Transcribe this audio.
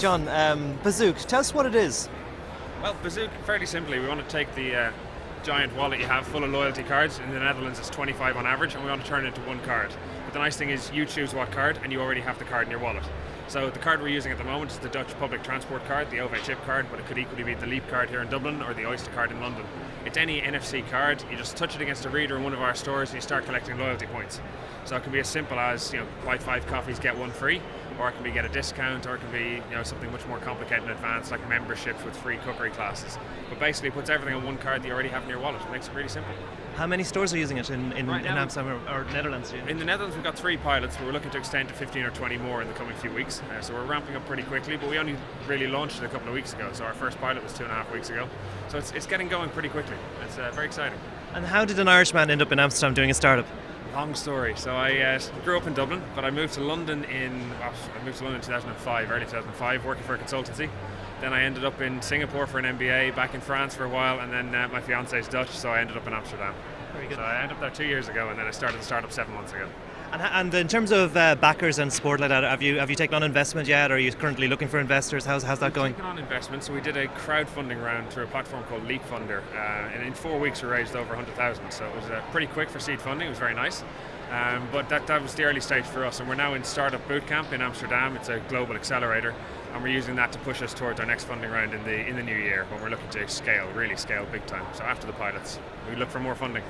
John, Buzzoek, tell us what it is. Well, Buzzoek, fairly simply, we want to take the giant wallet you have full of loyalty cards. In the Netherlands it's 25 on average, and we want to turn it into one card. But the nice thing is you choose what card and you already have the card in your wallet. So the card we're using at the moment is the Dutch public transport card, the OV chip card, but it could equally be the Leap card here in Dublin or the Oyster card in London. It's any NFC card, you just touch it against a reader in one of our stores and you start collecting loyalty points. So it can be as simple as, buy 5 coffees, get 1 free, or it can be get a discount, or it can be something much more complicated and advanced like memberships with free cookery classes. But basically it puts everything on one card that you already have in your wallet. It makes it really simple. How many stores are using it in Amsterdam or Netherlands? In the Netherlands we've got 3 pilots, but we're looking to extend to 15 or 20 more in the coming few weeks. So we're ramping up pretty quickly, but we only really launched it a couple of weeks ago. So our first pilot was 2.5 weeks ago. So it's getting going pretty quickly. It's very exciting. And how did an Irishman end up in Amsterdam doing a startup? Long story. So I grew up in Dublin, but I moved to London in 2005, early 2005, working for a consultancy. Then I ended up in Singapore for an MBA, back in France for a while, and then my fiance is Dutch, so I ended up in Amsterdam. Very good. So I ended up there 2 years ago, and then I started the startup 7 months ago. And in terms of backers and support like that, have you taken on investment yet, or are you currently looking for investors? How's that going? We've taken on investment, so we did a crowdfunding round through a platform called Leap Funder, and in 4 weeks we raised over 100,000. So it was pretty quick for seed funding. It was very nice, but that was the early stage for us. And we're now in Startup Bootcamp in Amsterdam. It's a global accelerator, and we're using that to push us towards our next funding round in the new year, when we're looking to really scale big time. So after the pilots, we look for more funding.